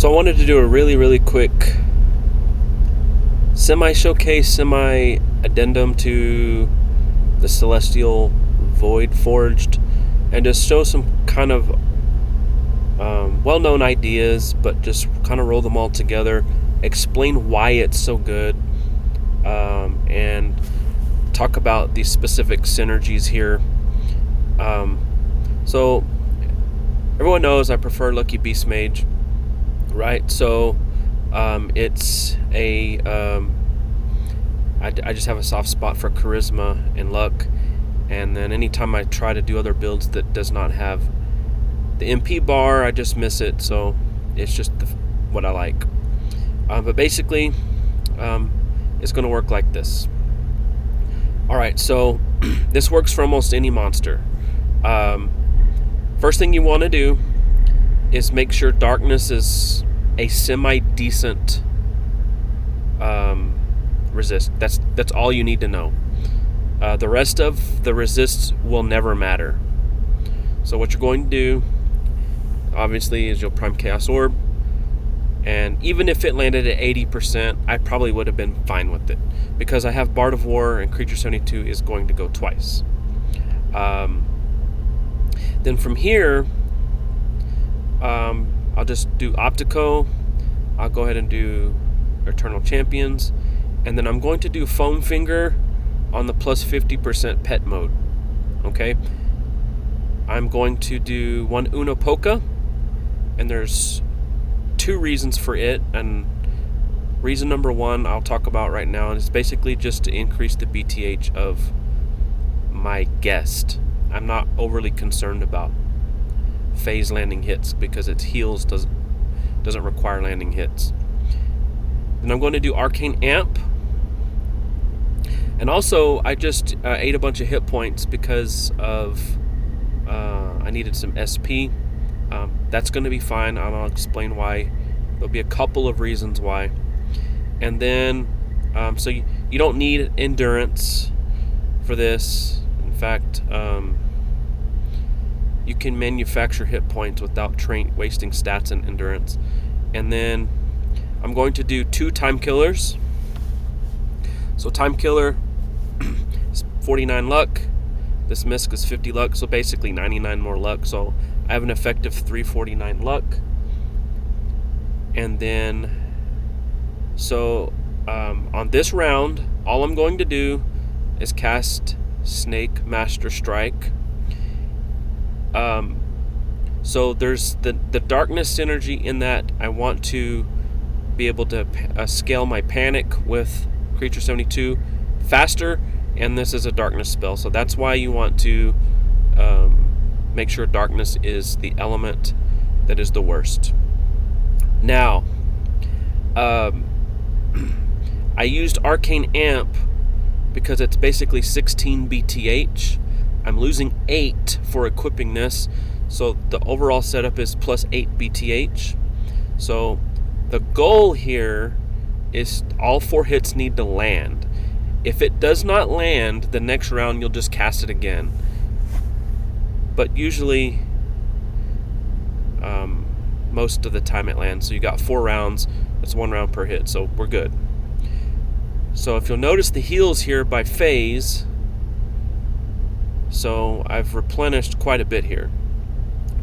So I wanted to do a really quick semi-showcase, semi-addendum to the Celestial Voidforged, and just show some kind of well-known ideas, but just kind of roll them all together, explain why it's so good, and talk about these specific synergies here. So everyone knows I prefer Lucky Beast Mage, right? So it's a I just have a soft spot for charisma and luck, and then anytime I try to do other builds that does not have the MP bar, I just miss it. So it's just what I like. But basically, it's going to work like this. All right, so this works for almost any monster. First thing you want to do is make sure darkness is a semi-decent resist. That's all you need to know. The rest of the resists will never matter. So what you're going to do, obviously, is you'll prime Chaos Orb, and even if it landed at 80%, I probably would have been fine with it, because I have Bard of War and Creature 72 is going to go twice. Then from here, I'll just do Optico. I'll go ahead and do Eternal Champions, and then I'm going to do Foam Finger on the plus 50% pet mode. Okay, I'm going to do one Unopoka, and there's two reasons for it, and reason number one I'll talk about right now, and it's basically just to increase the BTH of my guest. I'm not overly concerned about phase landing hits because its heals doesn't require landing hits. Then I'm going to do Arcane Amp, and also I just ate a bunch of hit points because of I needed some SP. That's going to be fine, and I'll explain why. There'll be a couple of reasons why. And then so you don't need endurance for this. In fact, you can manufacture hit points without wasting stats and endurance. And then I'm going to do 2 Time Killers. So Time Killer is 49 luck. This Misc is 50 luck, so basically 99 more luck. So I have an effective 349 luck. And then, so on this round, all I'm going to do is cast Snake Master Strike. So there's the darkness synergy in that I want to be able to scale my panic with Creature 72 faster, and this is a darkness spell, so that's why you want to make sure darkness is the element that is the worst. Now, I used Arcane Amp because it's basically 16 BTH. I'm losing 8 for equipping this, so the overall setup is plus 8 BTH. So the goal here is all 4 hits need to land. If it does not land, the next round you'll just cast it again. But usually, most of the time it lands. So you got 4 rounds. That's 1 round per hit, so we're good. So if you'll notice the heals here by phase, so I've replenished quite a bit here.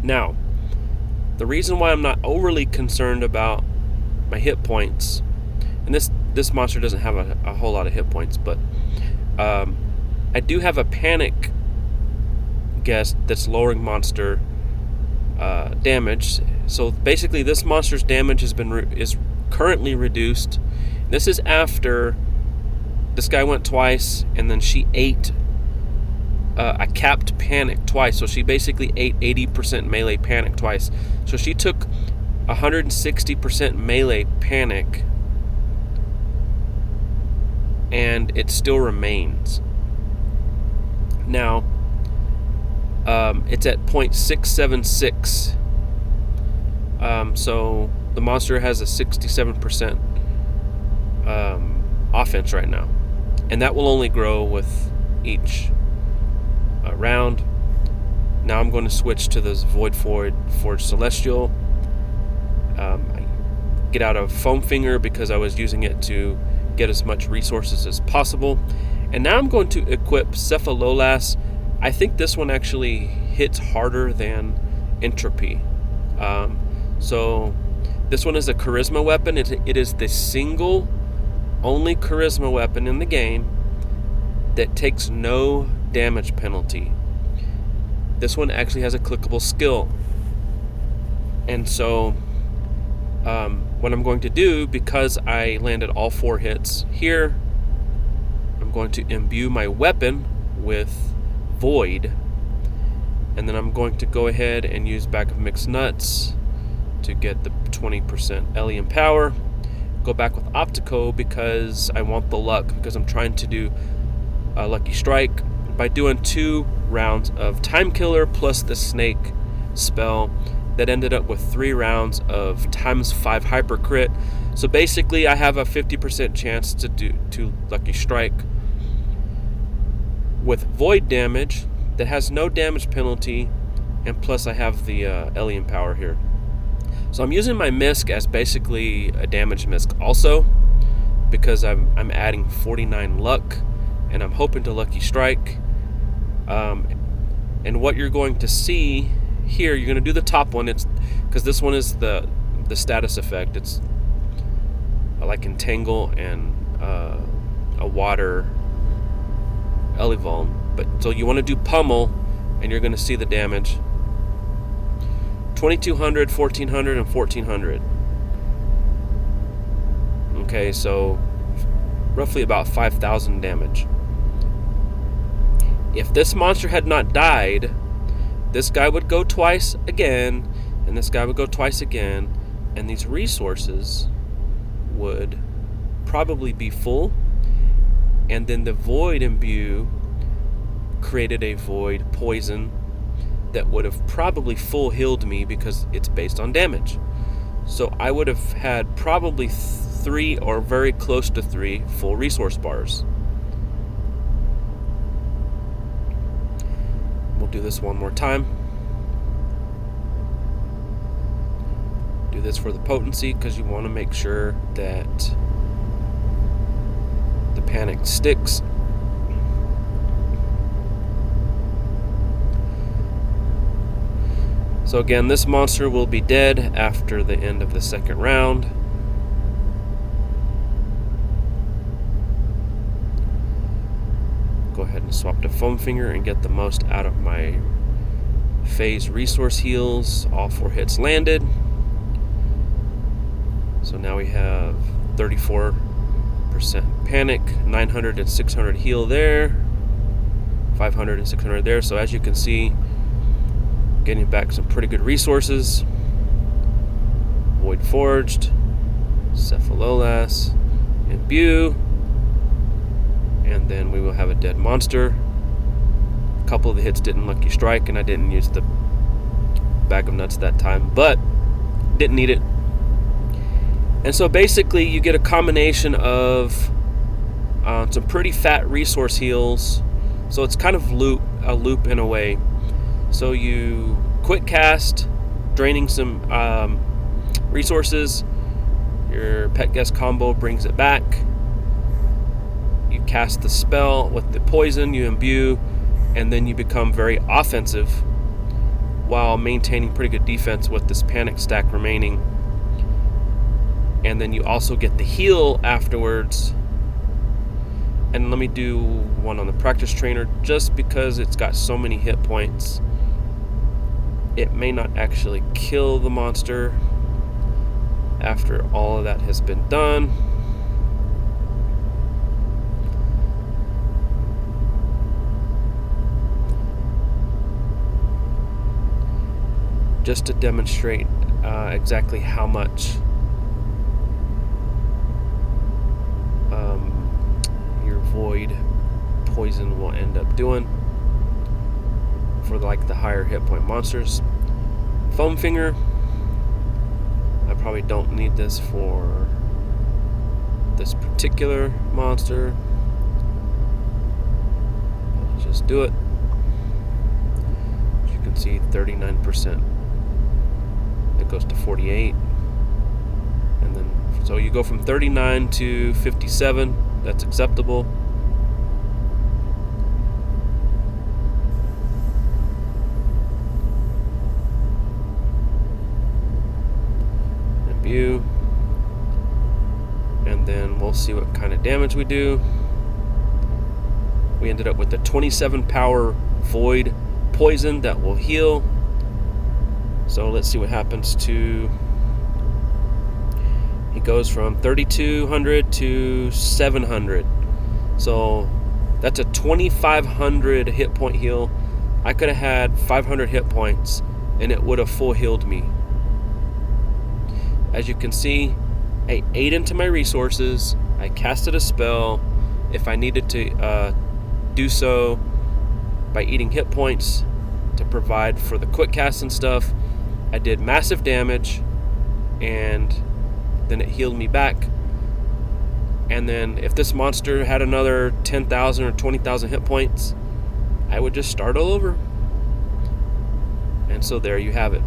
Now, the reason why I'm not overly concerned about my hit points, and this monster doesn't have a whole lot of hit points, but I do have a panic guest that's lowering monster damage. So basically, this monster's damage is currently reduced. This is after this guy went twice, and then she ate a capped panic twice. So she basically ate 80% melee panic twice. So she took 160% melee panic, and it still remains. Now, it's at 0.676. So the monster has a 67% offense right now, and that will only grow with each round. Now I'm going to switch to this Voidforged Celestial. get out of Foam Finger because I was using it to get as much resources as possible. And now I'm going to equip Cephalolas. I think this one actually hits harder than Entropy. So this one is a charisma weapon. It is the single only charisma weapon in the game that takes no damage penalty. This one actually has a clickable skill. And so what I'm going to do, because I landed all 4 hits here, I'm going to imbue my weapon with Void. And then I'm going to go ahead and use Bag of Mixed Nuts to get the 20% Alien power. Go back with Optico because I want the luck, because I'm trying to do a Lucky Strike by doing 2 rounds of Time Killer plus the Snake spell. That ended up with 3 rounds of ×5 Hyper Crit. So basically I have a 50% chance to do 2 Lucky Strike with Void damage that has no damage penalty, and plus I have the Alien power here. So I'm using my Misc as basically a damage Misc also, because I'm adding 49 luck, and I'm hoping to Lucky Strike. And what you're going to see here, you're going to do the top one. It's because this one is the status effect. It's like Entangle and a Water Elevon. But so you want to do Pummel, and you're going to see the damage. 2200, 1400, and 1400. Okay, so roughly about 5,000 damage. If this monster had not died, this guy would go twice again, and this guy would go twice again, and these resources would probably be full, and then the Void Imbue created a Void Poison that would have probably full healed me because it's based on damage. So I would have had probably 3 or very close to 3 full resource bars. We'll do this one more time. Do this for the potency because you want to make sure that the panic sticks. So again, this monster will be dead after the end of the 2nd round. Go ahead and swap to Foam Finger and get the most out of my phase resource heals. All 4 hits landed. So now we have 34% panic, 900 and 600 heal there, 500 and 600 there. So as you can see, getting back some pretty good resources. Voidforged, Cephalolas, Imbue, and then we will have a dead monster. A couple of the hits didn't Lucky Strike, and I didn't use the Bag of Nuts that time, but didn't need it. And so basically you get a combination of some pretty fat resource heals. So it's kind of a loop in a way. So you quick cast, draining some resources. Your Pet Guest combo brings it back. You cast the spell with the poison, you imbue, and then you become very offensive while maintaining pretty good defense with this panic stack remaining. And then you also get the heal afterwards. And let me do one on the practice trainer just because it's got so many hit points. It may not actually kill the monster after all of that has been done. Just to demonstrate exactly how much your Void Poison will end up doing for like the higher hit point monsters. Foam Finger, I probably don't need this for this particular monster. I'll just do it. As you can see, 39%. It goes to 48, and then So you go from 39 to 57. That's acceptable. And view. And then we'll see what kind of damage we do. We ended up with a 27 power void poison that will heal. So let's see what happens to... He goes from 3,200 to 700. So that's a 2,500 hit point heal. I could have had 500 hit points and it would have full healed me. As you can see, I ate into my resources. I casted a spell if I needed to do so by eating hit points to provide for the quick cast and stuff. I did massive damage and then it healed me back. And then if this monster had another 10,000 or 20,000 hit points, I would just start all over. And so there you have it.